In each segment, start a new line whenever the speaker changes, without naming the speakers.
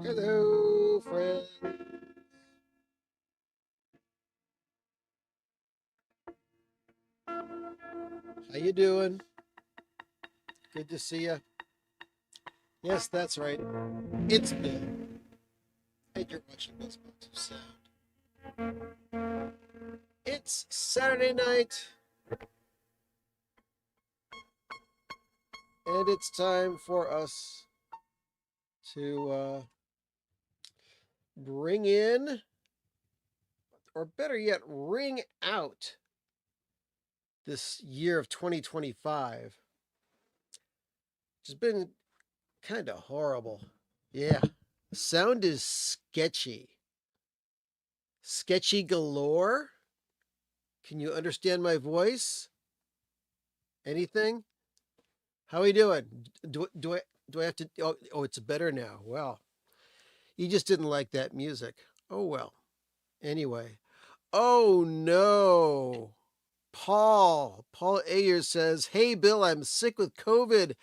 Hello, friend. How you doing? Good to see you. Yes, that's right. It's Bill, and you're watching Bill's Box of Sound. It's Saturday night, and it's time for us to bring in, or better yet, ring out this year of 2025, which has been kind of horrible. Yeah, sound is sketchy. Sketchy galore. Can you understand my voice? Anything? How are we doing? Do I have to? Oh, it's better now. Well, you just didn't like that music. Oh well. Anyway. Oh no. Paul Ayers says, "Hey Bill, I'm sick with COVID,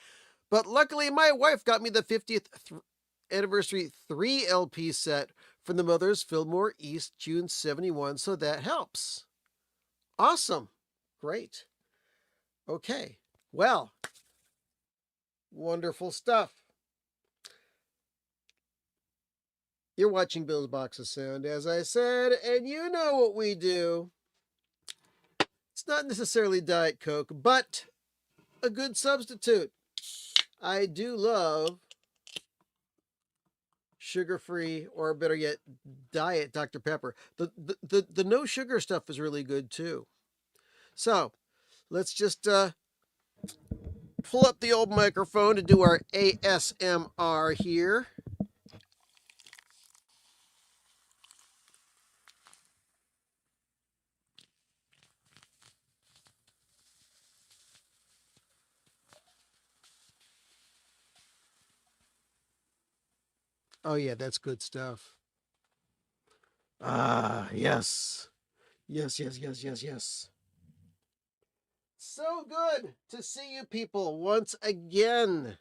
but luckily my wife got me the 50th anniversary 3 LP set from the Mothers Fillmore East June 71, so that helps." Awesome. Great. Okay. Well, wonderful stuff. You're watching Bill's Box of Sound, as I said, and you know what we do. It's not necessarily Diet Coke, but a good substitute. I do love sugar-free, or better yet, diet Dr. Pepper. The no sugar stuff is really good too. So let's just pull up the old microphone to do our ASMR here. Oh yeah, that's good stuff. Ah, yes. Yes. So good to see you people once again.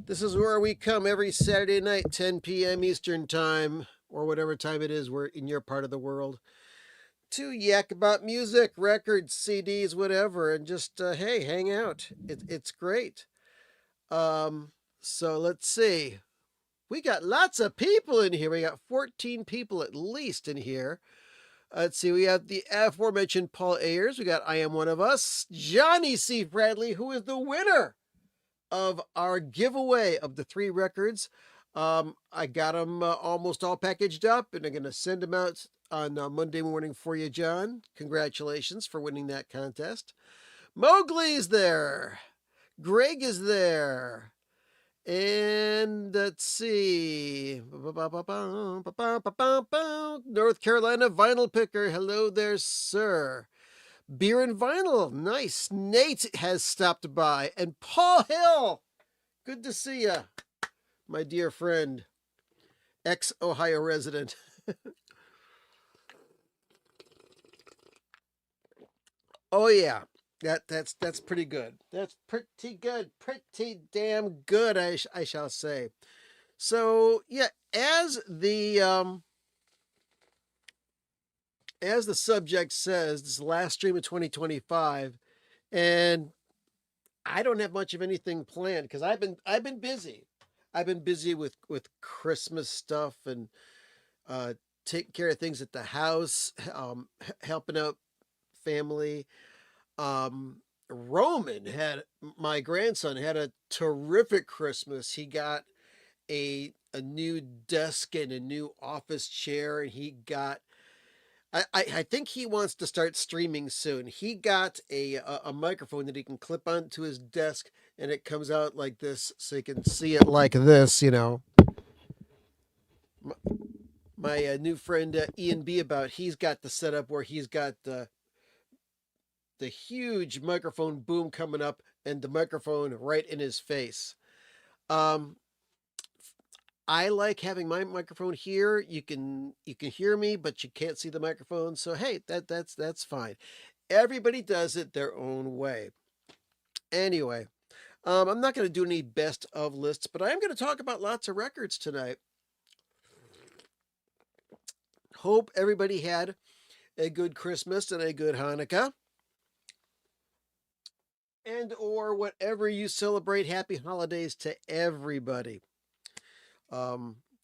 This is where we come every Saturday night, 10 p.m. Eastern Time, or whatever time it is we're in your part of the world, to yak about music, records, CDs, whatever, and just, hey, hang out. It's great. Um, so let's see. We got lots of people in here. We got 14 people at least in here. Let's see, we have the aforementioned Paul Ayers. We got I Am One of Us. Johnny C. Bradley, who is the winner of our giveaway of the 3 records. I got them almost all packaged up, and I'm going to send them out on Monday morning for you, John. Congratulations for winning that contest. Mowgli's there. Greg is there. And let's see. North Carolina vinyl picker. Hello there, sir. Beer and vinyl. Nice. Nate has stopped by. And Paul Hill. Good to see you, my dear friend. Ex-Ohio resident. Oh yeah. That's pretty good. That's pretty good. Pretty damn good, I shall say. So yeah, as the subject says, this is the last stream of 2025, and I don't have much of anything planned because I've been busy. I've been busy with Christmas stuff and uh, taking care of things at the house, helping out family. Roman had My grandson had a terrific Christmas. He got a new desk and a new office chair, and he got I think he wants to start streaming soon. He got a microphone that he can clip onto his desk, and it comes out like this, so you can see it like this. My new friend Ian B about he's got the setup where he's got the huge microphone boom coming up and the microphone right in his face. Um, I like having my microphone here. You can hear me, but you can't see the microphone. So hey, that's fine. Everybody does it their own way. Anyway, I'm not going to do any best of lists, but I am going to talk about lots of records tonight. hope everybody had a good Christmas and a good Hanukkah. And or whatever you celebrate. Happy holidays to everybody.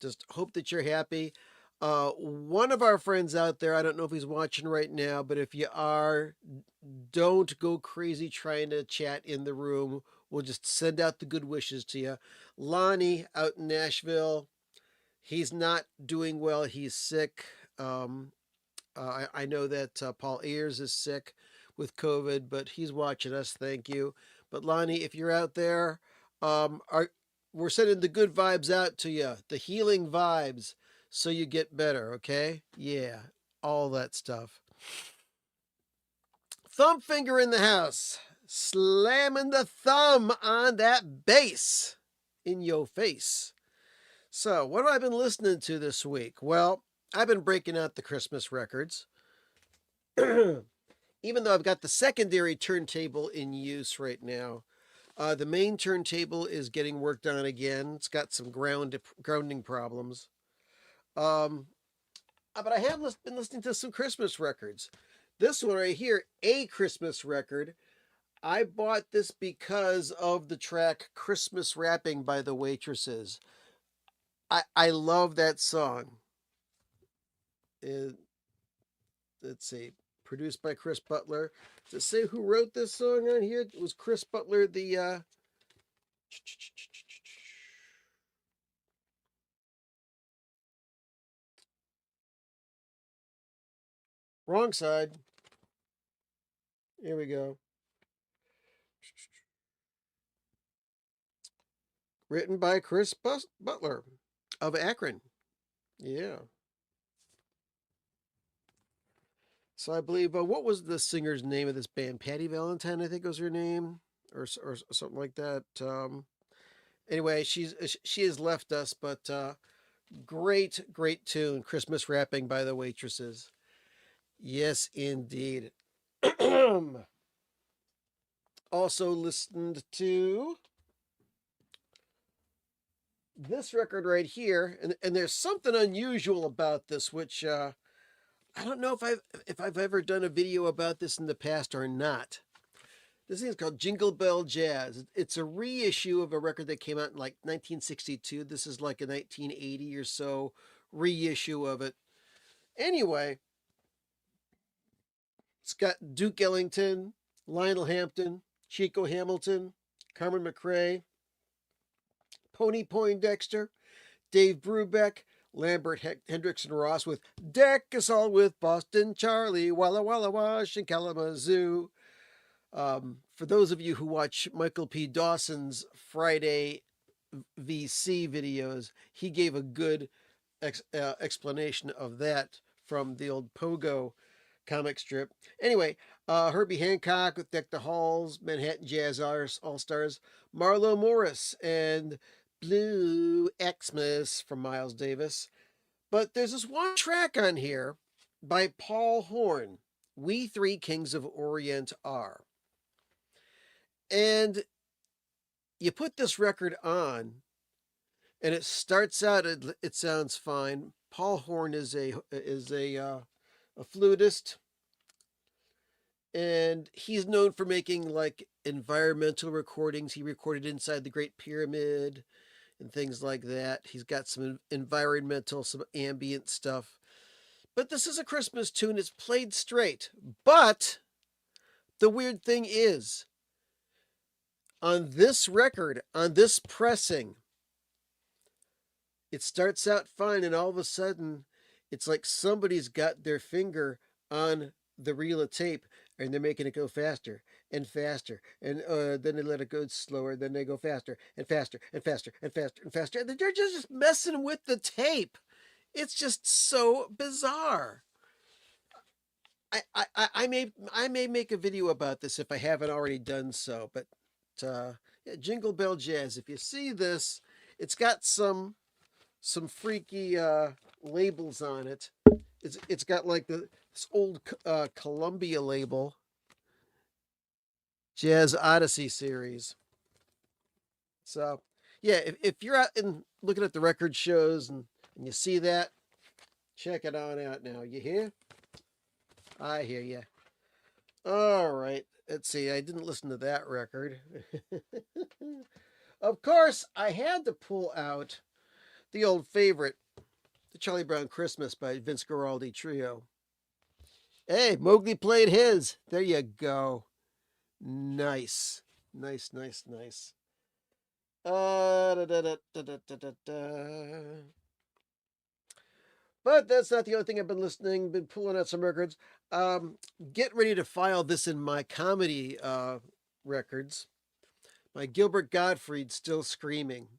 Just hope that you're happy. One of our friends out there, I don't know if he's watching right now, but if you are, don't go crazy trying to chat in the room. We'll just send out the good wishes to you. Lonnie out in Nashville, he's not doing well. He's sick. I know that Paul Ayers is sick with COVID, but he's watching us. Thank you. But Lonnie, if you're out there, we're sending the good vibes out to you, the healing vibes, so you get better. Okay? Yeah, all that stuff. Thumb finger in the house, slamming the thumb on that bass in your face. So, what have I been listening to this week? Well, I've been breaking out the Christmas records. Even though I've got the secondary turntable in use right now, the main turntable is getting worked on again. It's got some grounding problems. But I have been listening to some Christmas records. This one right here, A Christmas Record. I bought this because of the track Christmas Wrapping by the Waitresses. I love that song. Let's see, produced by Chris Butler. Does it say who wrote this song on here? It was Chris Butler, the wrong side. Here we go. Written by Chris Butler of Akron. Yeah. So I believe, what was the singer's name of this band? Patty Valentine, I think was her name, or something like that. Anyway, she has left us, but great tune, Christmas Wrapping by the Waitresses. Yes, indeed. Also listened to this record right here, and there's something unusual about this, which I don't know if I've ever done a video about this in the past or not. This thing is called Jingle Bell Jazz. It's a reissue of a record that came out in like 1962. This is like a 1980 or so reissue of it. Anyway, it's got Duke Ellington, Lionel Hampton, Chico Hamilton, Carmen McRae, Pony Poindexter, Dave Brubeck, Lambert Hendrickson Ross with Deck Us All with Boston Charlie, Walla Walla Wash, and Kalamazoo. For those of you who watch Michael P. Dawson's Friday VC videos, he gave a good explanation of that from the old Pogo comic strip. Anyway, Herbie Hancock with Deck the Halls, Manhattan Jazz All-Stars, Marlo Morris, and Blue Xmas from Miles Davis. But there's this one track on here by Paul Horn, We Three Kings of Orient Are. And you put this record on, and it starts out, it sounds fine. Paul Horn is a flutist, and he's known for making like environmental recordings. He recorded inside the Great Pyramid and things like that. He's got some environmental, some ambient stuff. But this is a Christmas tune. It's played straight. But the weird thing is, on this record, on this pressing, it starts out fine, and all of a sudden, it's like somebody's got their finger on the reel of tape, and they're making it go faster and faster, and then they let it go slower, then they go faster and faster and faster and faster and faster, and they're just messing with the tape. It's just so bizarre. I may make a video about this if I haven't already done so, but yeah, Jingle Bell Jazz. If you see this, it's got some freaky labels on it. It's got like this old Columbia label, Jazz Odyssey series. So yeah, if you're out and looking at the record shows and you see that, Check it on out now. You hear? I hear you. All right. Let's see. I didn't listen to that record. Of course, I had to pull out the old favorite, the Charlie Brown Christmas by Vince Guaraldi Trio. Hey, Mowgli played his. There you go. Nice. Nice, nice, nice. Da, da, da, da, da, da, da. But that's not the only thing I've been listening, been pulling out some records. Get ready to file this in my comedy records. My Gilbert Gottfried Still Screaming.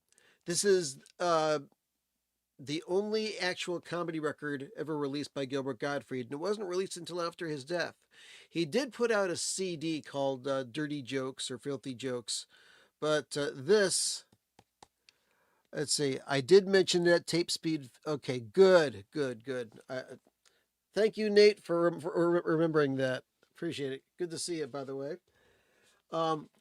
This is the only actual comedy record ever released by Gilbert Gottfried, and it wasn't released until after his death. He did put out a CD called Dirty Jokes or Filthy Jokes, but this, let's see, I did mention that tape speed. Okay, good, good, good. Thank you, Nate, for remembering that. Appreciate it. Good to see you, by the way.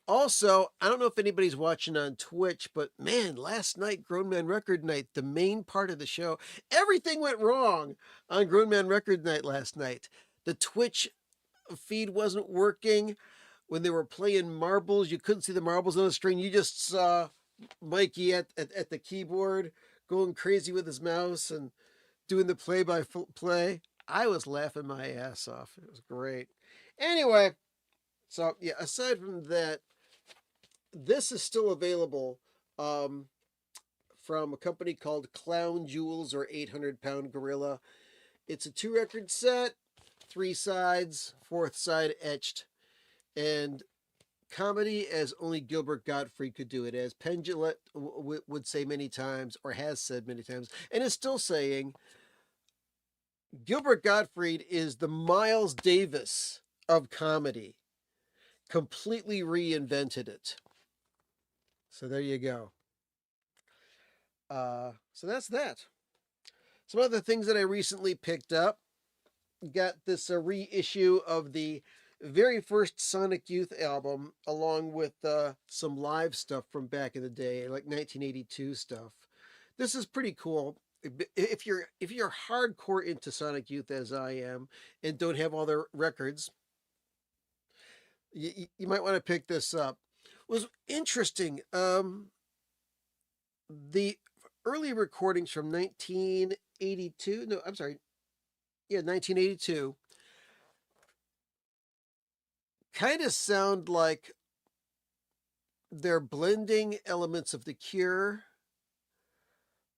Also, I don't know if anybody's watching on Twitch, but man, last night, Grown Man Record Night, the main part of the show, everything went wrong on Grown Man Record Night last night. The Twitch feed wasn't working. When they were playing marbles, you couldn't see the marbles on the screen. You just saw Mikey at the keyboard going crazy with his mouse and doing the play-by-play. I was laughing my ass off. It was great. Anyway, so yeah, aside from that, this is still available from a company called Clown Jewels or 800 Pound Gorilla. It's a 2-record set, 3 sides, 4th side etched, and comedy as only Gilbert Gottfried could do it, as Penn Jillette would say many times, or has said many times, and is still saying. Gilbert Gottfried is the Miles Davis of comedy. Completely reinvented it. So there you go. So that's that. Some other things that I recently picked up. Got this reissue of the very first Sonic Youth album, along with some live stuff from back in the day, like 1982 stuff. This is pretty cool. If you're hardcore into Sonic Youth as I am, and don't have all their records, you might want to pick this up. It was interesting. The early recordings from 1982. No, I'm sorry. Yeah, 1982. Kind of sound like they're blending elements of The Cure,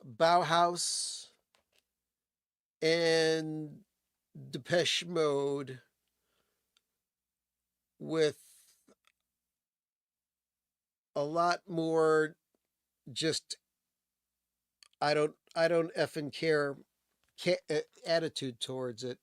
Bauhaus, and Depeche Mode with a lot more just I don't effing care attitude towards it.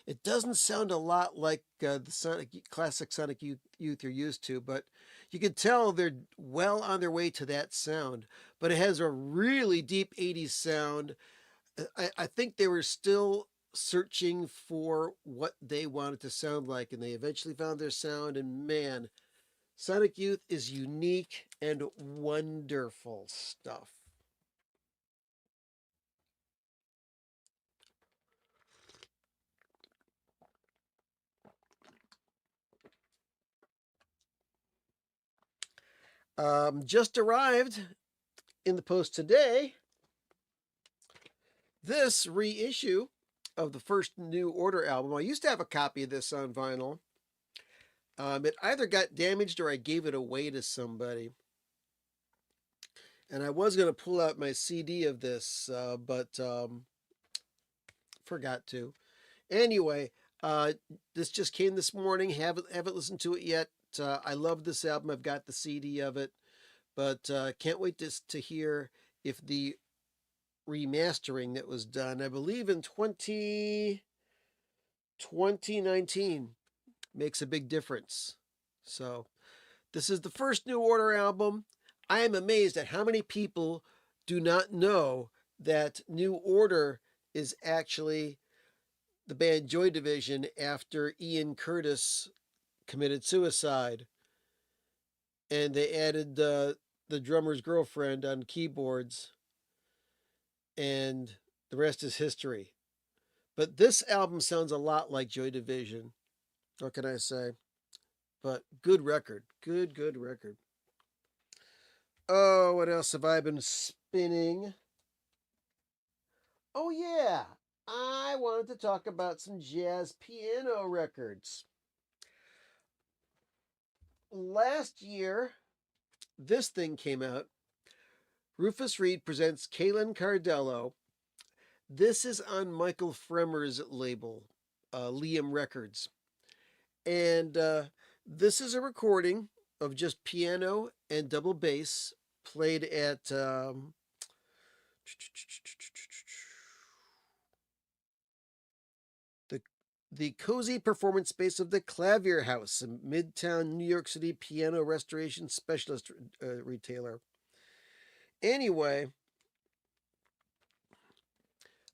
It doesn't sound a lot like the classic Sonic Youth you're used to, but you can tell they're well on their way to that sound. But it has a really deep 80s sound. I think they were still searching for what they wanted to sound like, and they eventually found their sound. And man, Sonic Youth is unique and wonderful stuff. Just arrived in the post today. This reissue of the first New Order album. I used to have a copy of this on vinyl. It either got damaged or I gave it away to somebody. And I was going to pull out my CD of this, but forgot to. Anyway, this just came this morning. Haven't listened to it yet. I love this album. I've got the CD of it, but can't wait to hear if the remastering that was done, I believe in 2019, makes a big difference. So this is the first New Order album. I am amazed at how many people do not know that New Order is actually the band Joy Division after Ian Curtis committed suicide. And they added the drummer's girlfriend on keyboards. And the rest is history. But this album sounds a lot like Joy Division. What can I say? But good record. Good record. Oh, what else have I been spinning? Oh, yeah. I wanted to talk about some jazz piano records. Last year, this thing came out. Rufus Reid presents Kalen Cardello. This is on Michael Fremer's label, Liam Records. And this is a recording of just piano and double bass played at the the cozy performance space of the Clavier House, a midtown New York City piano restoration specialist retailer. Anyway,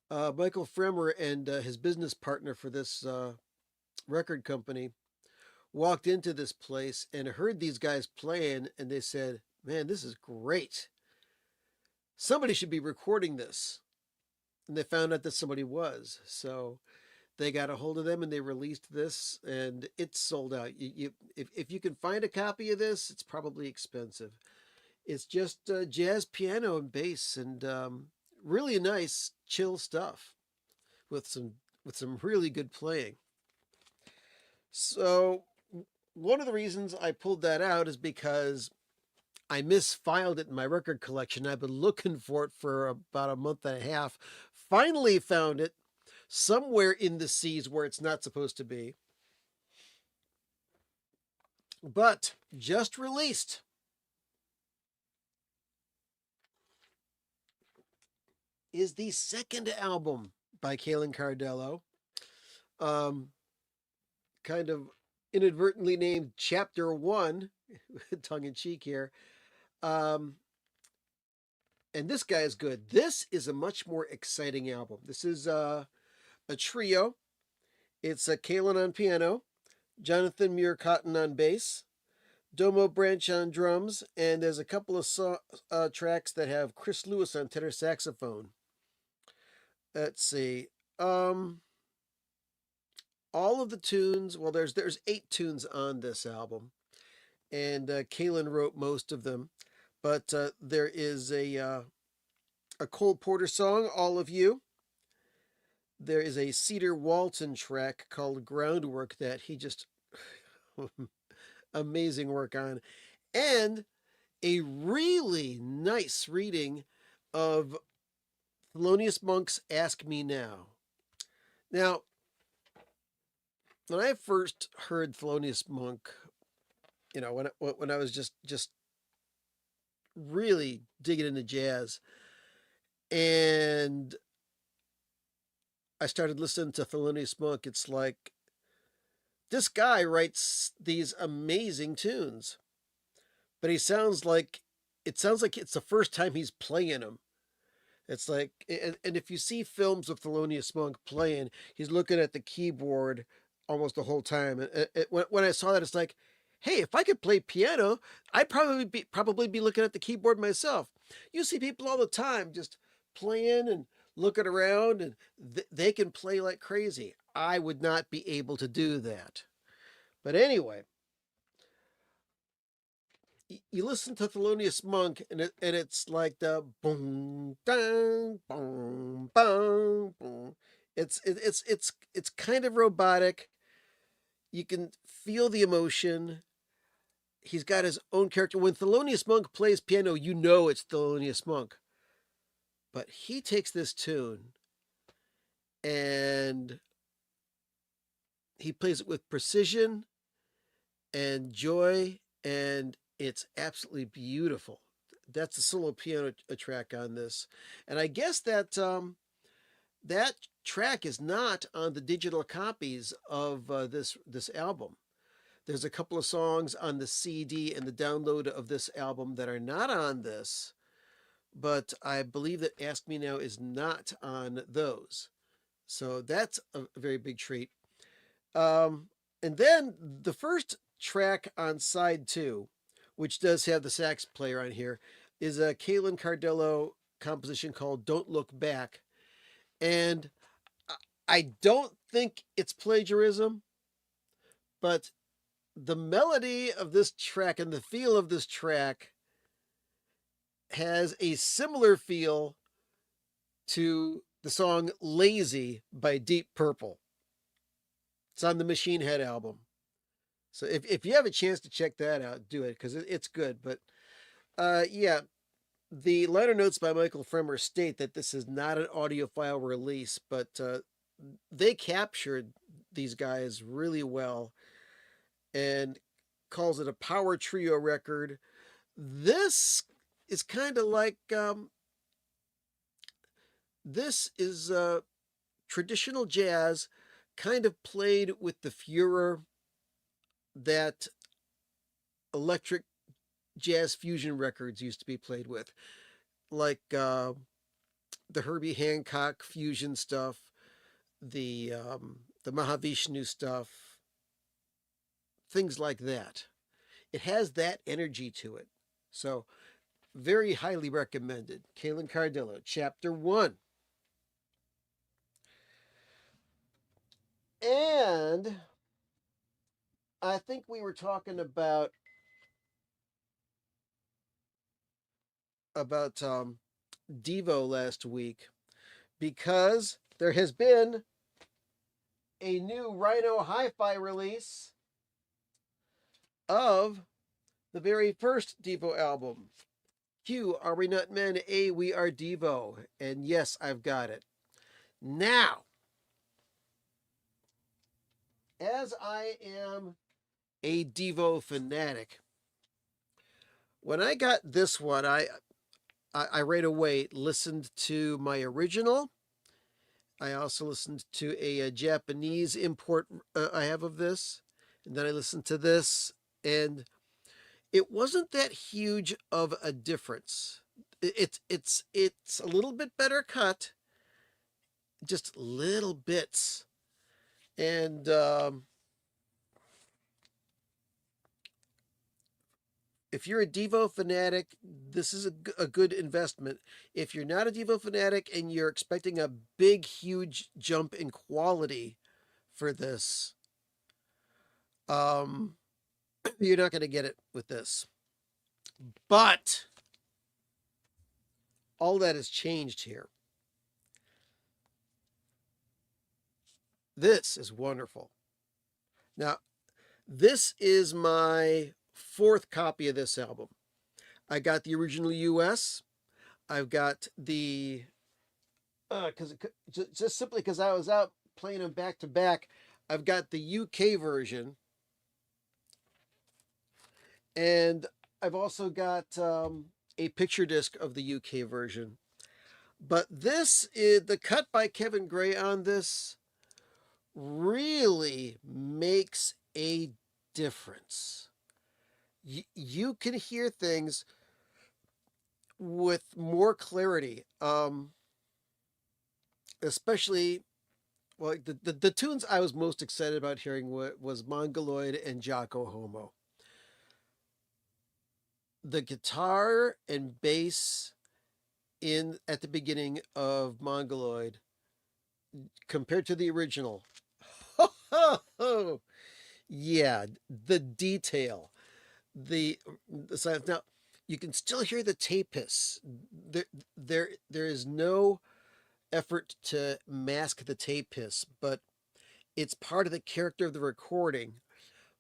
Michael Fremer and his business partner for this record company walked into this place and heard these guys playing, and they said, "Man, this is great. Somebody should be recording this." And they found out that somebody was. So they got a hold of them and they released this, and it's sold out. If you can find a copy of this, it's probably expensive. It's just jazz piano and bass, and really nice, chill stuff with some really good playing. So one of the reasons I pulled that out is because I misfiled it in my record collection. I've been looking for it for about a month and a half. Finally found it somewhere in the seas where it's not supposed to be. But just released. Is the second album by Kalen Cardello. Um, kind of inadvertently named Chapter 1, tongue in cheek here. And this guy is good. This is a much more exciting album. This is a trio. It's Kalen on piano, Jonathan Muir Cotton on bass, Domo Branch on drums, and there's a couple of tracks that have Chris Lewis on tenor saxophone. Let's see. All of the tunes, well, there's 8 tunes on this album, and Kalen wrote most of them. But there is a Cole Porter song, "All of You." There is a Cedar Walton track called "Groundwork" that he just amazing work on, and a really nice reading of Thelonious Monk's "Ask Me Now." Now, when I first heard Thelonious Monk, when I was just really digging into jazz, and I started listening to Thelonious Monk, it's like this guy writes these amazing tunes, but it sounds like it's the first time he's playing them. It's like, and if you see films of Thelonious Monk playing, he's looking at the keyboard almost the whole time. And when I saw that, it's like, hey, if I could play piano, I'd probably be looking at the keyboard myself. You see people all the time just playing and looking around, and they can play like crazy. I would not be able to do that. But anyway, you listen to Thelonious Monk, and it's like the boom, dang, boom, boom, boom. It's kind of robotic. You can feel the emotion. He's got his own character. When Thelonious Monk plays piano, you know it's Thelonious Monk. But he takes this tune and he plays it with precision and joy, and it's absolutely beautiful. That's a solo piano track on this, and I guess that that track is not on the digital copies of this album. There's a couple of songs on the CD and the download of this album that are not on this, but I believe that "Ask Me Now" is not on those. So that's a very big treat. And then the first track on side 2, which does have the sax player on here, is a Kalen Cardello composition called "Don't Look Back." And I don't think it's plagiarism, but the melody of this track and the feel of this track has a similar feel to the song Lazy by Deep Purple. It's on the Machine Head album. So if you have a chance to check that out, do it because it's good. But yeah, the liner notes by Michael Fremer state that this is not an audiophile release, but they captured these guys really well and calls it a power trio record. This is kind of like this is traditional jazz, kind of played with the furor that electric jazz fusion records used to be played with, like the Herbie Hancock fusion stuff, the Mahavishnu stuff, things like that. It has that energy to it. So very highly recommended. Kalen Cardillo, Chapter 1. And I think we were talking about Devo last week because there has been a new Rhino Hi-Fi release of the very first Devo album. Q, Are We Not Men? A, We Are Devo. And yes, I've got it. Now, as I am a Devo fanatic, when I got this one, I right away listened to my original. I also listened to a Japanese import I have of this. And then I listened to this, and it wasn't that huge of a difference. It's a little bit better cut, just little bits. And if you're a Devo fanatic, this is a good investment. If you're not a Devo fanatic and you're expecting a big, huge jump in quality for this, um, you're not going to get it with this. But all that has changed here. This is wonderful. Now, this is my fourth copy of this album. I got the original US. I've got the because just simply because I was out playing them back to back. I've got the UK version, and I've also got a picture disc of the UK version. But this is the cut by Kevin Gray on this really makes a difference. You can hear things with more clarity, especially well, the tunes I was most excited about hearing was Mongoloid and Jocko Homo. The guitar and bass in at the beginning of Mongoloid compared to the original. Yeah, the detail, the silence. Now you can still hear the tape hiss. There is no effort to mask the tape hiss, but it's part of the character of the recording.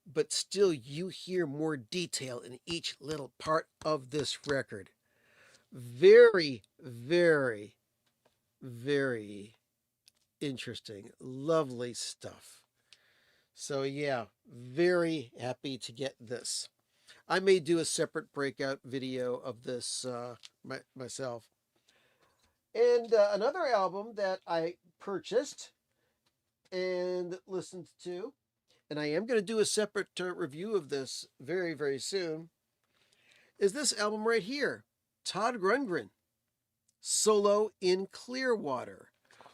But still, you hear more detail in each little part of this record. Very, very, very interesting. Lovely stuff. So, yeah, very happy to get this. I may do a separate breakout video of this myself. And another album that I purchased and listened to, and I am going to do a separate review of this very, very soon, is this album right here, Todd Rundgren, Solo in Clearwater.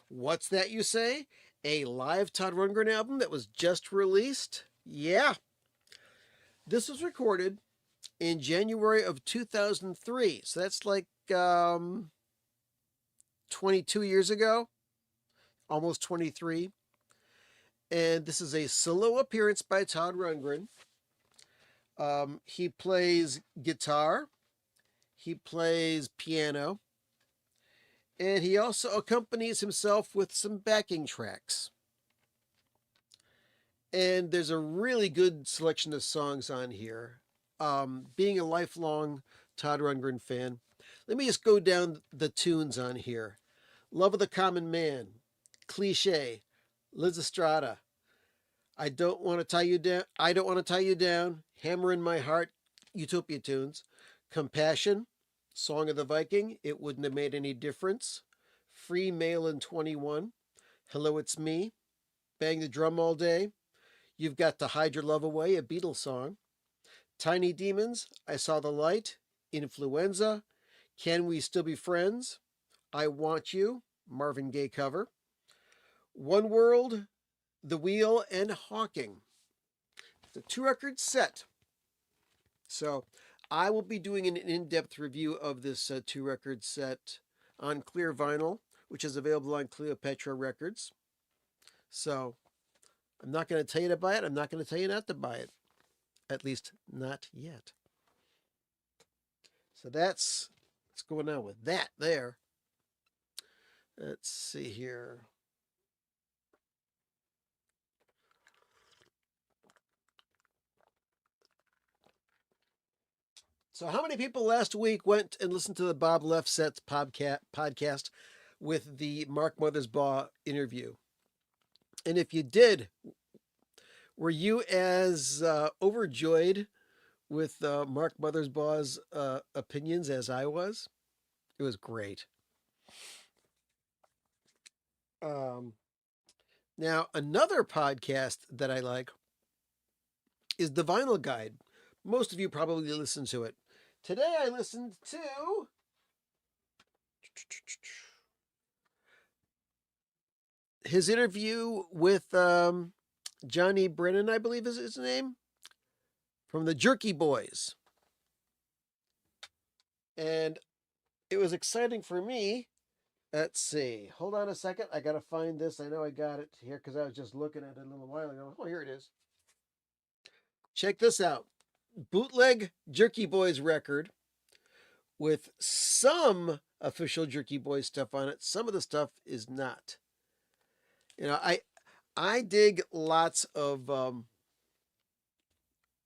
What's that, you say? A live Todd Rundgren album that was just released? Yeah. This was recorded in January of 2003. So that's like 22 years ago. almost 23. And this is a solo appearance by Todd Rundgren. He plays guitar, he plays piano, and he also accompanies himself with some backing tracks. And there's a really good selection of songs on here. Being a lifelong Todd Rundgren fan, let me just go down the tunes on here. Love of the Common Man, Cliche, Liz Estrada, I don't want to tie you down. I don't want to tie you down. Hammer in my heart. Utopia tunes. Compassion. Song of the Viking. It wouldn't have made any difference. Free Mail in 21. Hello, it's me. Bang the drum all day. You've got to hide your love away. A Beatles song. Tiny Demons. I saw the light. Influenza. Can we still be friends? I want you. Marvin Gaye cover. One World. The Wheel, and Hawking. It's a 2-record set. So I will be doing an in-depth review of this 2-record set on clear vinyl, which is available on Cleopatra Records. So I'm not going to tell you to buy it. I'm not going to tell you not to buy it. At least not yet. So that's what's going on with that there. Let's see here. So, how many people last week went and listened to the Bob Lefsetz podcast with the Mark Mothersbaugh interview? And if you did, were you as overjoyed with Mark Mothersbaugh's opinions as I was? It was great. Now, another podcast that I like is The Vinyl Guide. Most of you probably listen to it. Today I listened to his interview with Johnny Brennan, I believe is his name, from the Jerky Boys. And it was exciting for me. Let's see. Hold on a second. I got to find this. I know I got it here because I was just looking at it a little while ago. Oh, here it is. Check this out. Bootleg Jerky Boys record with some official Jerky Boys stuff on it. Some of the stuff is not. You know, I dig lots of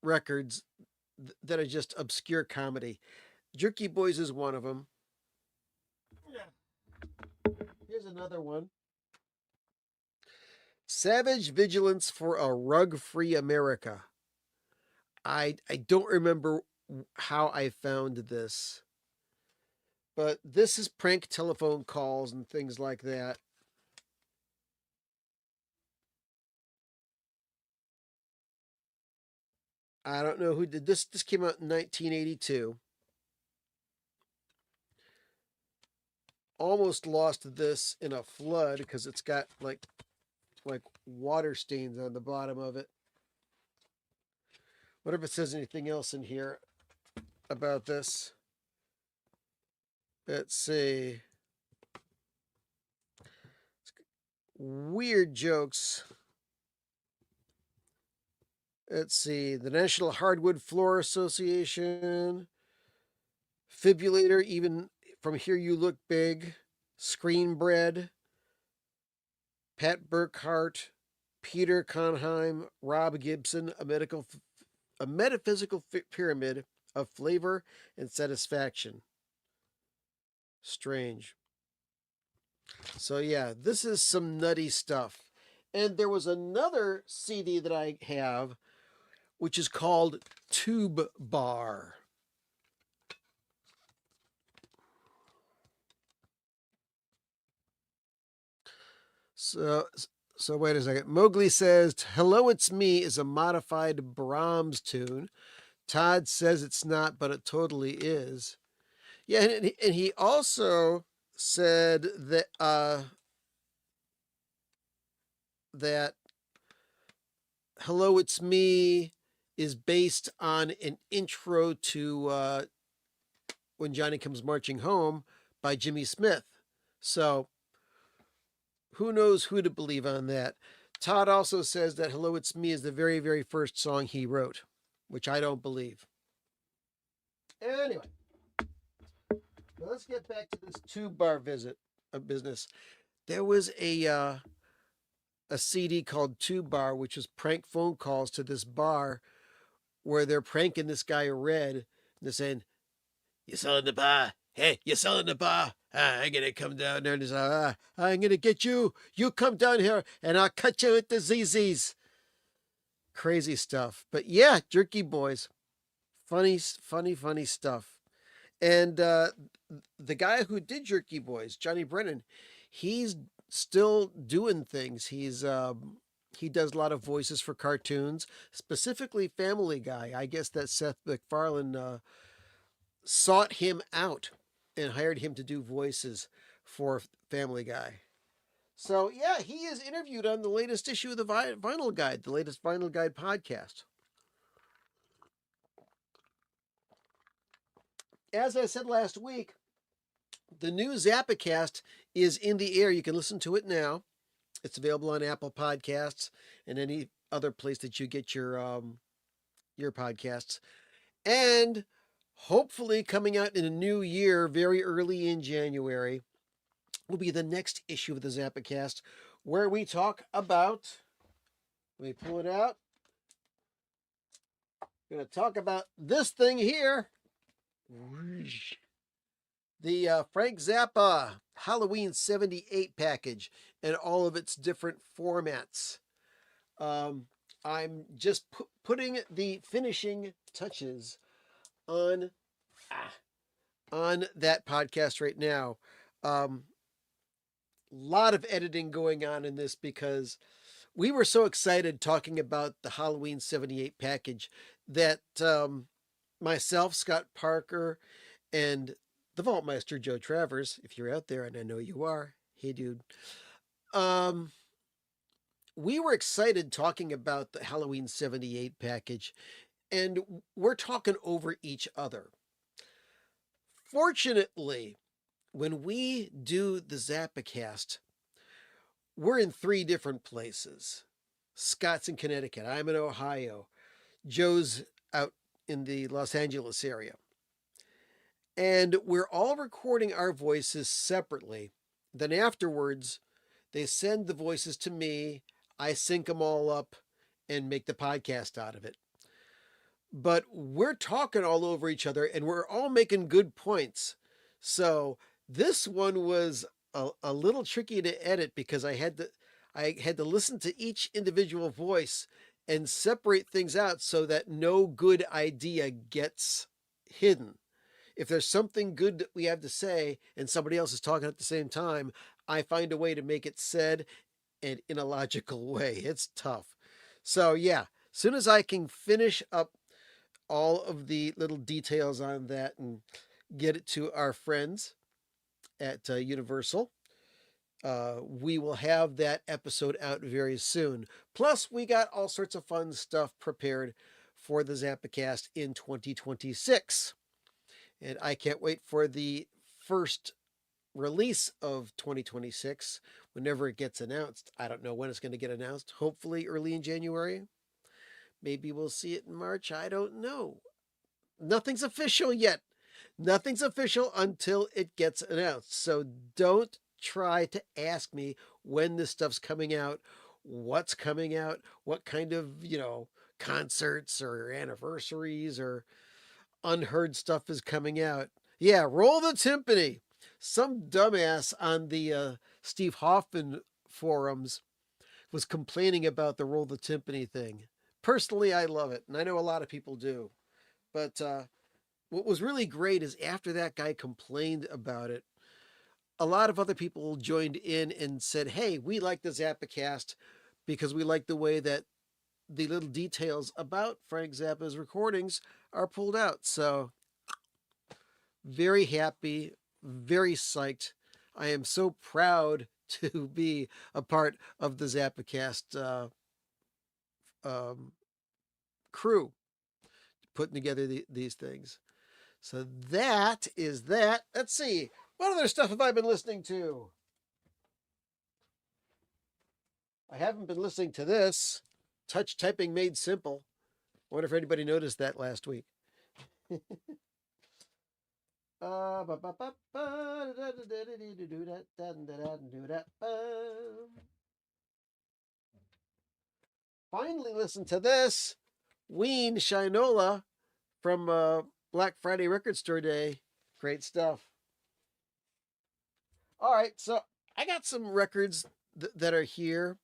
records that are just obscure comedy. Jerky Boys is one of them. Here's another one. Savage Vigilance for a Rug-Free America. I don't remember how I found this, but this is prank telephone calls and things like that. I don't know who did this. This came out in 1982. Almost lost this in a flood because it's got like water stains on the bottom of it. Wonder if it says anything else in here about this. Let's see. Weird jokes. Let's see. The National Hardwood Floor Association. Fibrillator, even from here you look big. Screen Bread. Pat Burkhart. Peter Conheim. Rob Gibson. A metaphysical pyramid of flavor and satisfaction. Strange. So yeah, this is some nutty stuff. And there was another CD that I have, which is called Tube Bar. So wait a second. Mowgli says, "Hello, it's me" is a modified Brahms tune. Todd says it's not, but it totally is. Yeah, and he also said that that "Hello, it's me" is based on an intro to "When Johnny Comes Marching Home" by Jimmy Smith. So who knows who to believe on that. Todd also says that Hello It's Me is the very, very first song he wrote, which I don't believe. Anyway, let's get back to this tube bar visit of business. There was a CD called Tube Bar, which was prank phone calls to this bar where they're pranking this guy Red. And they're saying, "You selling the bar? Hey, you selling the bar? I'm gonna come down there and he's like, I'm gonna get you. You come down here and I'll cut you with the ZZs." Crazy stuff. But yeah, Jerky Boys. Funny, funny, funny stuff. And the guy who did Jerky Boys, Johnny Brennan, he's still doing things. He does a lot of voices for cartoons, specifically Family Guy. I guess that Seth MacFarlane sought him out and hired him to do voices for Family Guy. So yeah, he is interviewed on the latest issue of the Vinyl Guide, the latest Vinyl Guide podcast. As I said last week, the new Zappacast is in the air. You can listen to it now. It's available on Apple Podcasts and any other place that you get your podcasts. And hopefully coming out in a new year, very early in January, will be the next issue of the Zappacast, where we talk about, let me pull it out. We're going to talk about this thing here. The Frank Zappa Halloween 78 package and all of its different formats. I'm just putting the finishing touches on that podcast right now. Lot of editing going on in this because we were so excited talking about the Halloween 78 package that myself, Scott Parker, and the Vaultmeister, Joe Travers, if you're out there, and I know you are, hey dude, we were excited talking about the Halloween 78 package, and we're talking over each other. Fortunately, when we do the Zappacast, we're in 3 different places. Scott's in Connecticut, I'm in Ohio, Joe's out in the Los Angeles area. And we're all recording our voices separately. Then afterwards, they send the voices to me. I sync them all up and make the podcast out of it. But we're talking all over each other and we're all making good points. So this one was a little tricky to edit because I had to listen to each individual voice and separate things out so that no good idea gets hidden. If there's something good that we have to say and somebody else is talking at the same time, I find a way to make it said and in a logical way. It's tough. So yeah, as soon as I can finish up all of the little details on that and get it to our friends at Universal, we will have that episode out very soon. Plus, we got all sorts of fun stuff prepared for the Zappacast in 2026. And I can't wait for the first release of 2026 whenever it gets announced. I don't know when it's going to get announced. Hopefully early in January. Maybe we'll see it in March. I don't know. Nothing's official yet. Nothing's official until it gets announced. So don't try to ask me when this stuff's coming out, what's coming out, what kind of, concerts or anniversaries or unheard stuff is coming out. Yeah, roll the timpani. Some dumbass on the Steve Hoffman forums was complaining about the roll the timpani thing. Personally, I love it, and I know a lot of people do. But what was really great is after that guy complained about it, a lot of other people joined in and said, hey, we like the Zappacast because we like the way that the little details about Frank Zappa's recordings are pulled out. So very happy, very psyched. I am so proud to be a part of the Zappacast crew putting together these things. So that is that. Let's see. What other stuff have I been listening to? I haven't been listening to this. Touch typing made simple. I wonder if anybody noticed that last week. Finally, listen to this. Ween Shinola from Black Friday Record Store Day. Great stuff. All right, so I got some records that are here.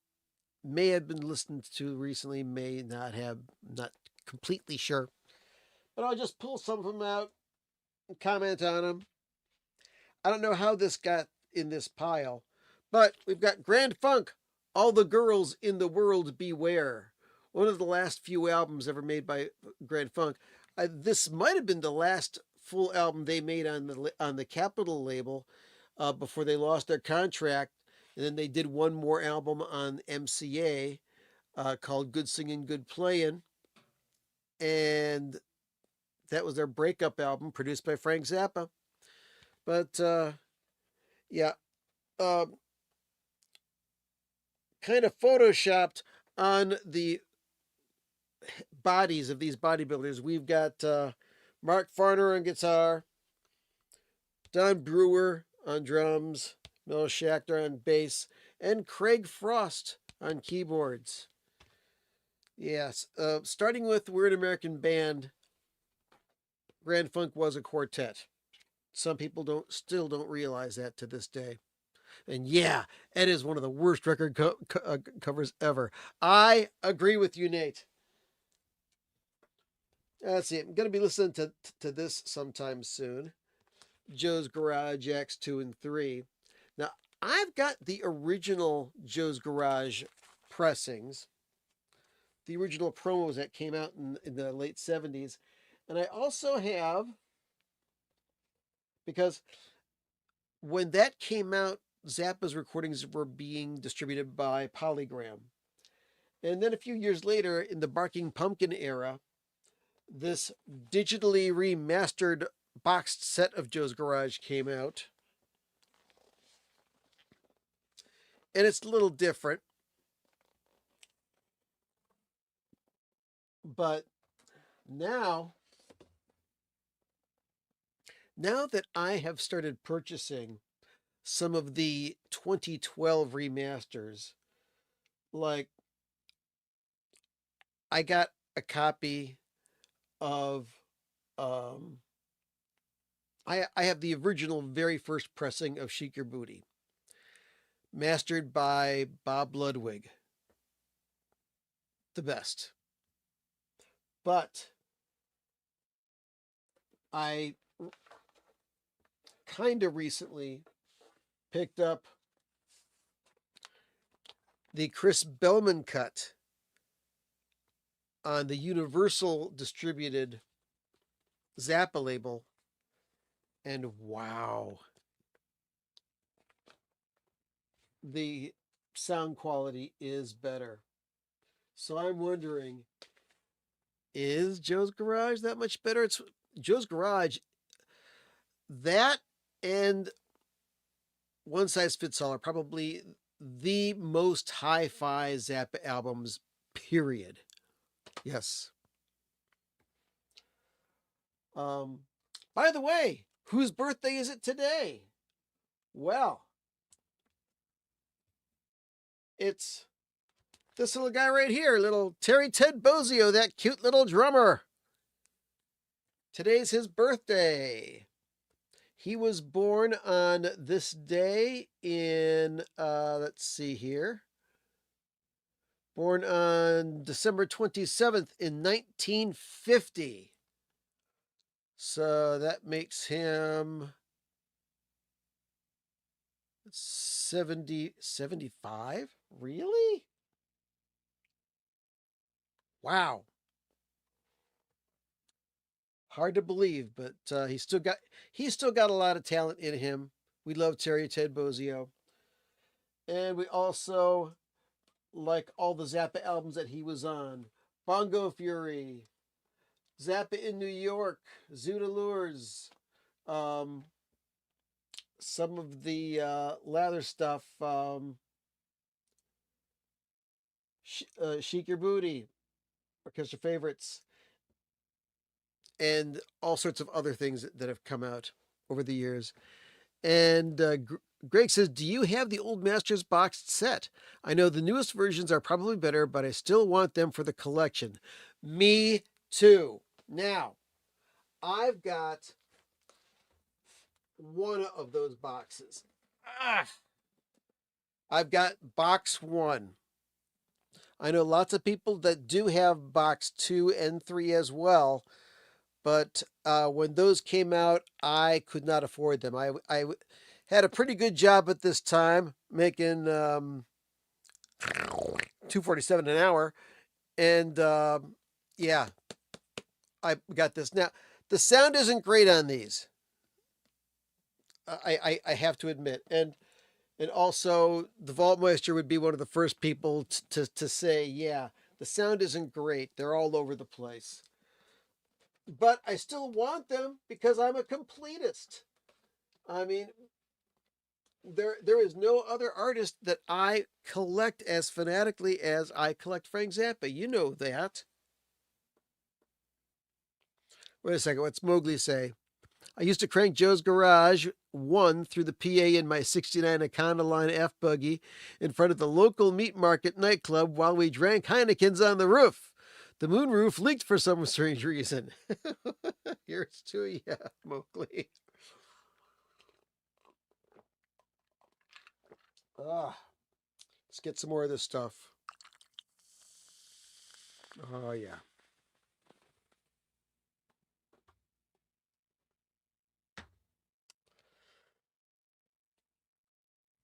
May have been listened to recently, may not have, not completely sure. But I'll just pull some of them out and comment on them. I don't know how this got in this pile, but we've got Grand Funk, All the Girls in the World Beware. One of the last few albums ever made by Grand Funk. This might have been the last full album they made on the Capitol label before they lost their contract. And then they did one more album on MCA called Good Singing, Good Playing. And that was their breakup album produced by Frank Zappa. But yeah, kind of photoshopped on the bodies of these bodybuilders. We've got Mark Farner on guitar, Don Brewer on drums, Mel Schachter on bass, and Craig Frost on keyboards. Yes, starting with We're an American Band, Grand Funk was a quartet. Some people still don't realize that to this day. And yeah, it is one of the worst record covers ever. I agree with you, Nate. Let's see. I'm going to be listening to this sometime soon. Joe's Garage Acts 2 and 3. Now, I've got the original Joe's Garage pressings, the original promos that came out in the late 70s. And I also have, because when that came out, Zappa's recordings were being distributed by Polygram. And then a few years later, in the Barking Pumpkin era, this digitally remastered boxed set of Joe's Garage came out. And it's a little different. But now that I have started purchasing some of the 2012 remasters, like I got a copy of I have the original very first pressing of Chic Your Booty, mastered by Bob Ludwig. The best. But I kind of recently picked up the Chris Bellman cut on the Universal distributed Zappa label. And wow, the sound quality is better. So I'm wondering, is Joe's Garage that much better? It's Joe's Garage, that and One Size Fits All are probably the most hi-fi Zappa albums, period. Yes. By the way, whose birthday is it today? Well, it's this little guy right here, little Terry Ted Bozzio, that cute little drummer. Today's his birthday. He was born on this day in, let's see here. Born on December 27th in 1950. So that makes him 75? Really? Wow. Hard to believe, but he's still got a lot of talent in him. We love Terry Ted Bozzio. And we also like all the Zappa albums that he was on. Bongo Fury, Zappa in New York, Zoot Allures, some of the Lather stuff, Shake Your Booty, Orchestra Favorites, and all sorts of other things that have come out over the years. And Greg says, "Do you have the old Masters boxed set? I know the newest versions are probably better, but I still want them for the collection." Me too. Now, I've got one of those boxes. Ah, I've got box one. I know lots of people that do have box two and three as well, but when those came out, I could not afford them. I had a pretty good job at this time, making $2.47 an hour, and yeah, I got this. Now, the sound isn't great on these. I have to admit, and also the Vaultmeister would be one of the first people to say, yeah, the sound isn't great. They're all over the place. But I still want them because I'm a completist. I mean, there is no other artist that I collect as fanatically as I collect Frank Zappa. You know that. Wait a second. What's Mowgli say? I used to crank Joe's Garage 1 through the PA in my 69 Econoline F buggy in front of the local meat market nightclub while we drank Heinekens on the roof. The moonroof leaked for some strange reason. Here's to you, Mowgli. Ah, let's get some more of this stuff. Oh, yeah.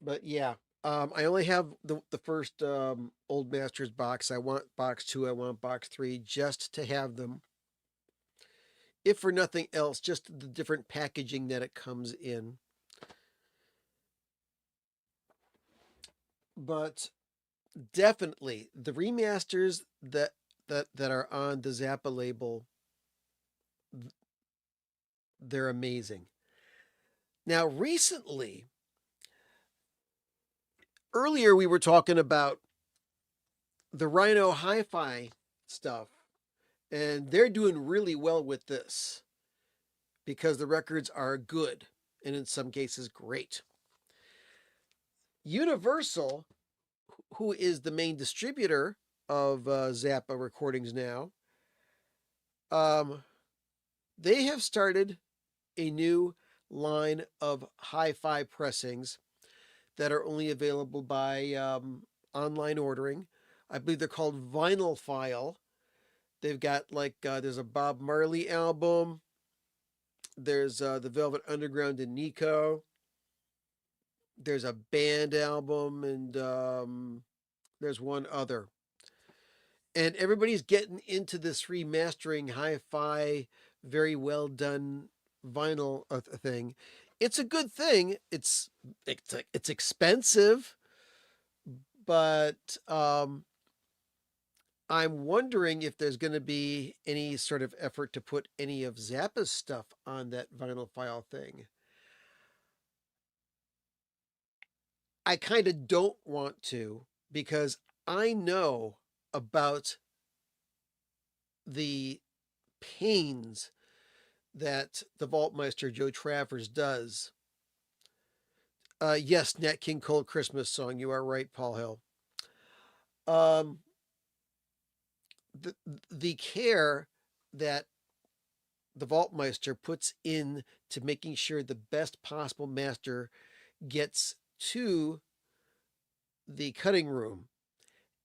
But yeah, I only have the first Old Masters box. I want box two. I want box three just to have them. If for nothing else, just the different packaging that it comes in. But definitely the remasters that are on the Zappa label, they're amazing. Now, recently, earlier we were talking about the Rhino Hi-Fi stuff, and they're doing really well with this because the records are good and in some cases great. Universal, who is the main distributor of Zappa recordings now, um, they have started a new line of hi-fi pressings that are only available by online ordering. I believe they're called Vinyl File. They've got there's a Bob Marley album. There's the Velvet Underground and Nico. There's a band album, and there's one other. And everybody's getting into this remastering hi-fi, very well done vinyl thing. It's a good thing. It's expensive, but I'm wondering if there's going to be any sort of effort to put any of Zappa's stuff on that vinyl file thing. I kind of don't want to because I know about the pains that the Vaultmeister Joe Travers does. Yes, Nat King Cole Christmas song. You are right, Paul Hill. Um, the care that the Vaultmeister puts in to making sure the best possible master gets to the cutting room.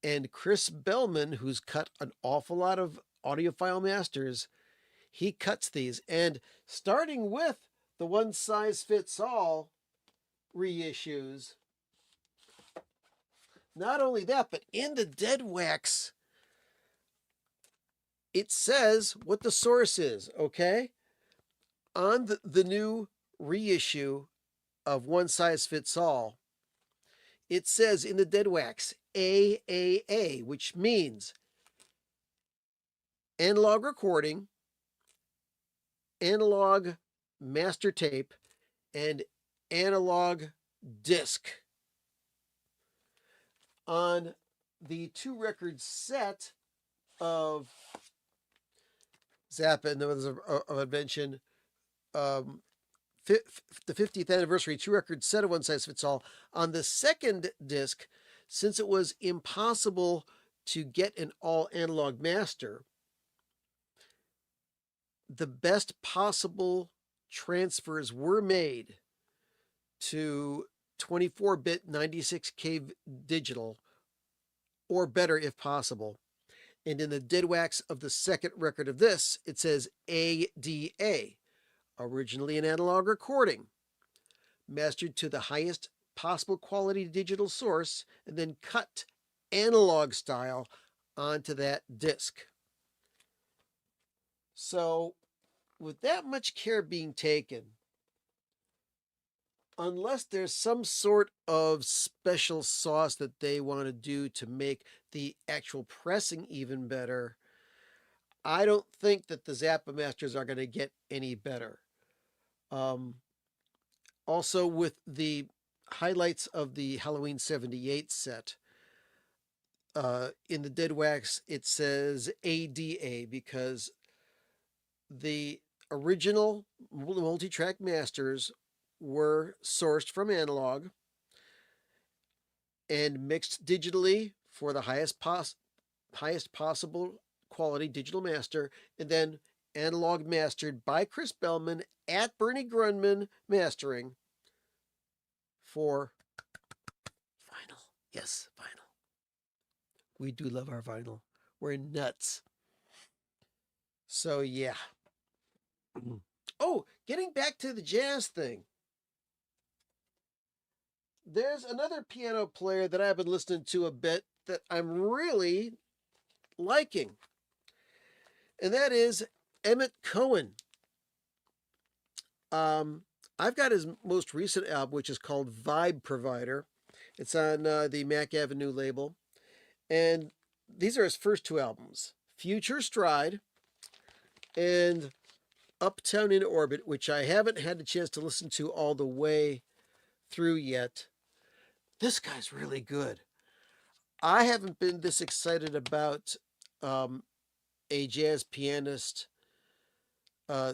And Chris Bellman, who's cut an awful lot of audiophile masters, he cuts these. And starting with the one size fits all reissues, not only that, but in the dead wax, it says what the source is, okay? On the new reissue of One Size Fits All, it says in the dead wax AAA, which means analog recording, analog master tape, and analog disc. On the 2-record set of Zappa and the Mothers of Invention, um, the 50th anniversary 2-record set of One Size Fits All. On the second disc, since it was impossible to get an all analog master, the best possible transfers were made to 24-bit 96K digital, or better if possible. And in the dead wax of the second record of this, it says ADA, originally an analog recording, mastered to the highest possible quality digital source, and then cut analog style onto that disc. So, with that much care being taken, unless there's some sort of special sauce that they want to do to make the actual pressing even better, I don't think that the Zappa Masters are going to get any better. Also, with the highlights of the Halloween 78 set, in the dead wax, it says ADA because the original multi-track masters were sourced from analog and mixed digitally for the highest possible quality digital master, and then analog mastered by Chris Bellman at Bernie Grundman Mastering for vinyl. Yes, vinyl. We do love our vinyl. We're nuts. So yeah. Oh, getting back to the jazz thing. There's another piano player that I've been listening to a bit that I'm really liking. And that is Emmett Cohen. I've got his most recent album, which is called Vibe Provider. It's on the Mac Avenue label. And these are his first 2 albums, Future Stride and Uptown in Orbit, which I haven't had a chance to listen to all the way through yet. This guy's really good. I haven't been this excited about a jazz pianist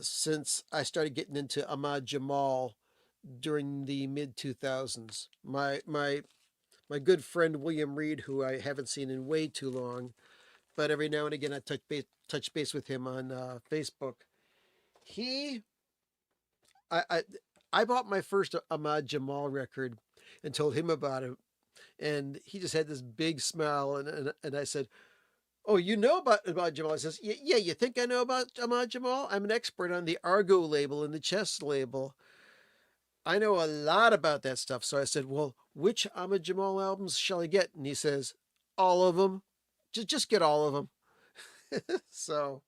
since I started getting into Ahmad Jamal during the mid-2000s. My good friend William Reed, who I haven't seen in way too long, but every now and again I touch base with him on Facebook. I bought my first Ahmad Jamal record and told him about it, and he just had this big smile, and I said, "Oh, you know about Jamal?" He says, "Yeah, you think I know about Ahmad Jamal? I'm an expert on the Argo label and the Chess label. I know a lot about that stuff." So I said, "Well, which Ahmad Jamal albums shall I get?" And he says, "All of them. Just get all of them." So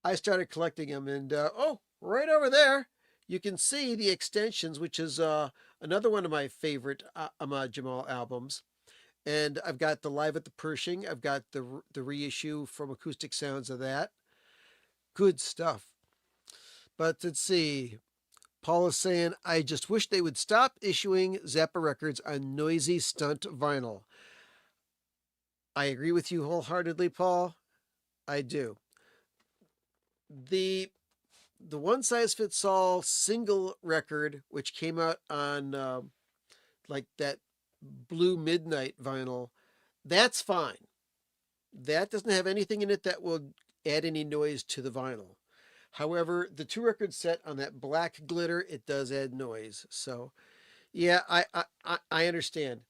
I started collecting them, and oh, right over there, you can see the extensions, which is another one of my favorite Ahmad Jamal albums. And I've got the Live at the Pershing. I've got the reissue from Acoustic Sounds of that. Good stuff. But let's see. Paul is saying, I just wish they would stop issuing Zappa records on noisy stunt vinyl. I agree with you wholeheartedly, Paul. I do. The One Size Fits All single record, which came out on like that Blue Midnight vinyl, that's fine. That doesn't have anything in it that will add any noise to the vinyl. However, the 2-record set on that black glitter, it does add noise. So, yeah, I understand.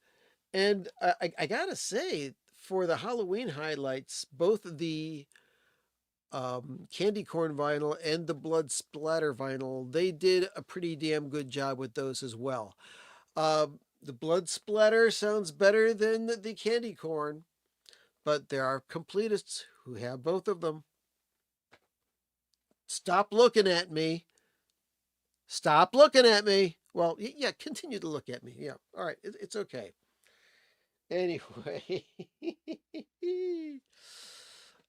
And I gotta say, for the Halloween highlights, both the candy corn vinyl and the blood splatter vinyl, they did a pretty damn good job with those as well. The blood splatter sounds better than the candy corn, but there are completists who have both of them. Stop looking at me. Stop looking at me. Well, yeah, continue to look at me. Yeah, all right, it's okay. Anyway.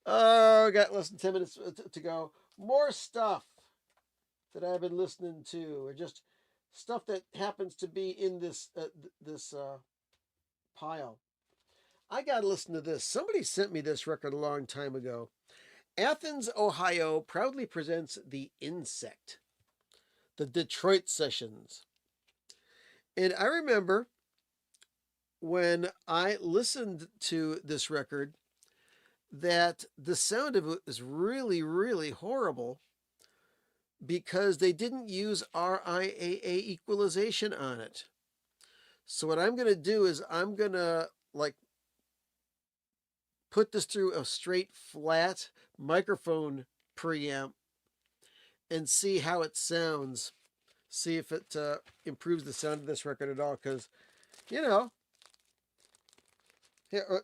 Oh, got less than 10 minutes to go. More stuff that I've been listening to, or just stuff that happens to be in this pile. I gotta listen to this. Somebody sent me this record a long time ago. Athens, Ohio proudly presents The Insect, the Detroit Sessions. And I remember when I listened to this record that the sound of it was really, really horrible because they didn't use RIAA equalization on it. So what I'm going to do is I'm going to like put this through a straight flat microphone preamp and see how it sounds. See if it improves the sound of this record at all. Because, you know, here,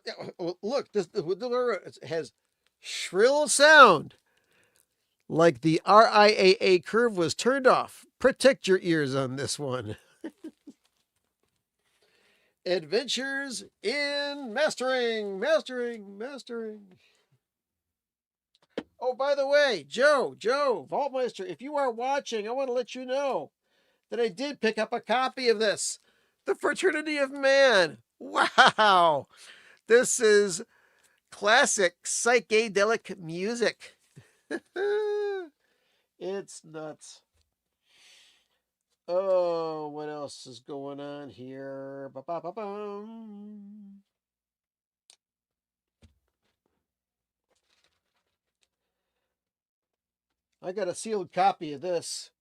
look, this it has shrill sound like the RIAA curve was turned off. Protect your ears on this one. Adventures in mastering, mastering, mastering. Oh, by the way, Joe, Vaultmeister, if you are watching, I want to let you know that I did pick up a copy of this. The Fraternity of Man. Wow. This is classic psychedelic music. It's nuts. Oh, what else is going on here? Ba-ba-ba-bum. I got a sealed copy of this.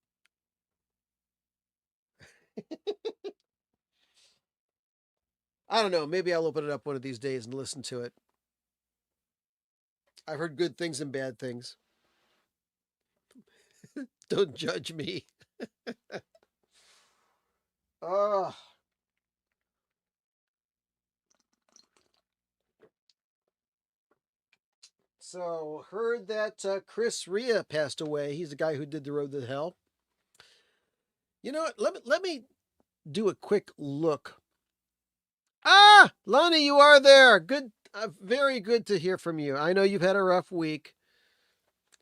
I don't know. Maybe I'll open it up one of these days and listen to it. I've heard good things and bad things. Don't judge me. Oh, so heard that Chris Rea passed away. He's the guy who did The Road to Hell. You know what? Let me do a quick look. Ah, Lonnie, you are there. Good, very good to hear from you. I know you've had a rough week.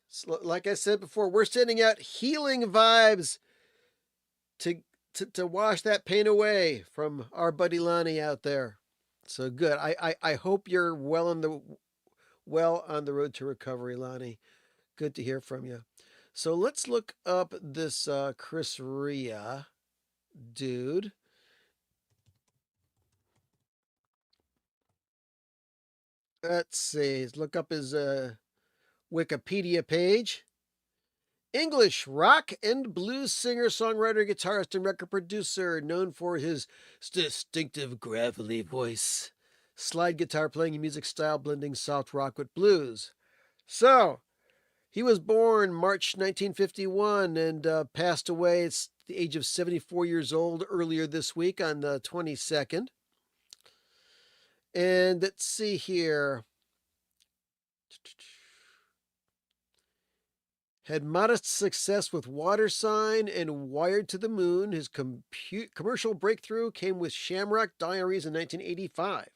So, like I said before, we're sending out healing vibes to, to wash that pain away from our buddy Lonnie out there. So good. I hope you're well on the road to recovery, Lonnie. Good to hear from you. So let's look up this Chris Rea dude. Let's see. Look up his Wikipedia page. English rock and blues singer, songwriter, guitarist, and record producer, known for his distinctive gravelly voice, slide guitar playing, and music style blending soft rock with blues. So, he was born March 1951 and passed away at the age of 74 years old earlier this week on the 22nd. And let's see here. Had modest success with Water Sign and Wired to the Moon. His commercial breakthrough came with Shamrock Diaries in 1985.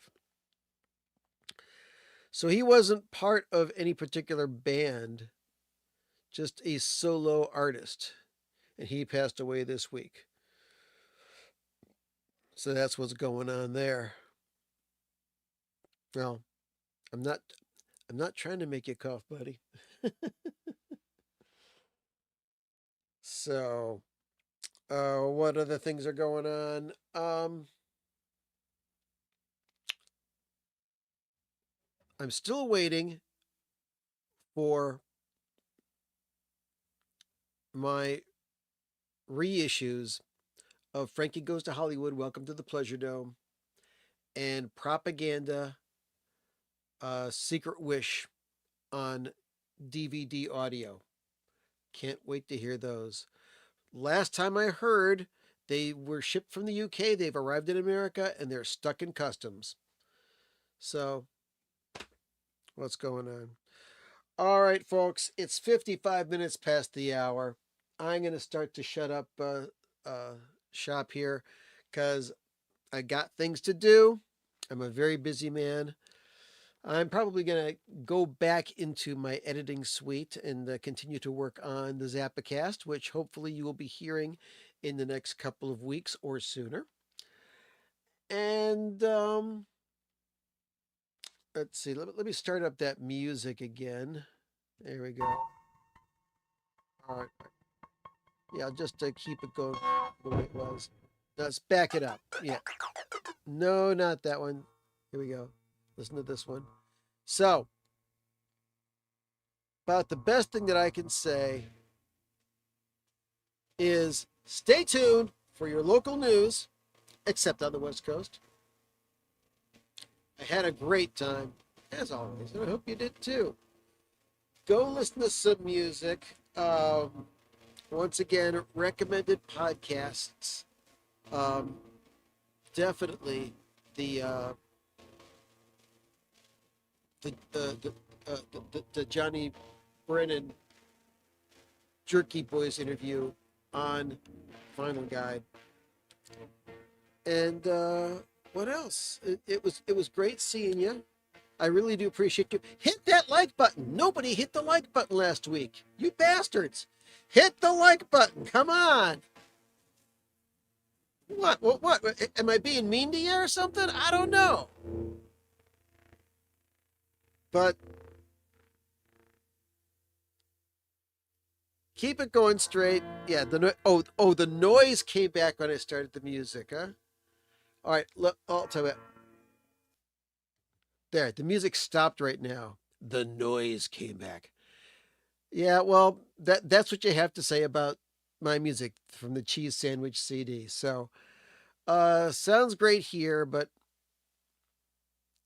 So he wasn't part of any particular band, just a solo artist. And he passed away this week. So that's what's going on there. Well, I'm not trying to make you cough, buddy. So, what other things are going on? I'm still waiting for my reissues of Frankie Goes to Hollywood, Welcome to the Pleasure Dome, and Propaganda, Secret Wish on DVD audio. Can't wait to hear those. Last time I heard, they were shipped from the UK. They've arrived in America and they're stuck in customs. So, what's going on? All right, folks, it's 55 minutes past the hour. I'm going to start to shut up shop here because I got things to do. I'm a very busy man. I'm probably going to go back into my editing suite and continue to work on the Zappacast, which hopefully you will be hearing in the next couple of weeks or sooner. And Let's see. Let me start up that music again. There we go. All right. Yeah, just to keep it going the way it was. Let's back it up. Yeah. No, not that one. Here we go. Listen to this one. So, about the best thing that I can say is stay tuned for your local news, except on the West Coast. I had a great time, as always, and I hope you did too. Go listen to some music. Once again, recommended podcasts. Um, Definitely the the the the, the Johnny Brennan Jerky Boys interview on Final Guide. And what else? It was great seeing you. I really do appreciate you. Hit that like button. Nobody hit the like button last week. You bastards. Hit the like button. Come on. What? Am I being mean to you or something? I don't know. But keep it going straight. Yeah, the noise came back when I started the music, huh? All right, look, I'll tell you. There, the music stopped right now. The noise came back. Yeah, well, that's what you have to say about my music from the Cheese Sandwich CD. So, sounds great here, but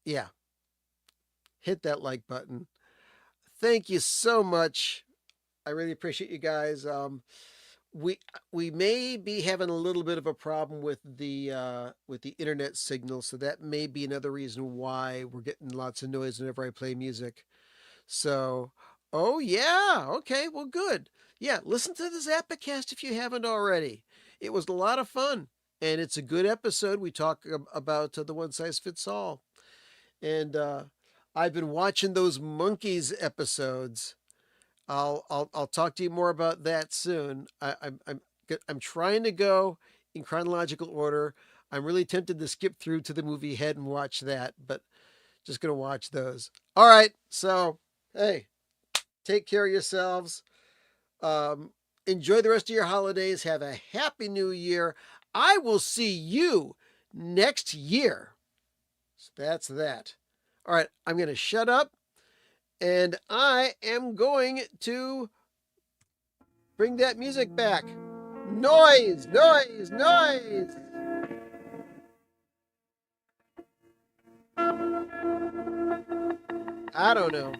yeah, hit that like button. Thank you so much. I really appreciate you guys. We we may be having a little bit of a problem with the internet signal, so that may be another reason why we're getting lots of noise whenever I play music. So, oh yeah, okay, well good. Yeah, listen to the Zappacast if you haven't already. It was a lot of fun, and it's a good episode. We talk about the one size fits all, and I've been watching those monkeys episodes. I'll talk to you more about that soon. I'm trying to go in chronological order. I'm really tempted to skip through to the movie Head and watch that, but just gonna watch those. All right, so hey, take care of yourselves. Enjoy the rest of your holidays. Have a happy new year. I will see you next year. So that's that. All right, I'm gonna shut up and I am going to bring that music back. Noise, noise, noise. I don't know.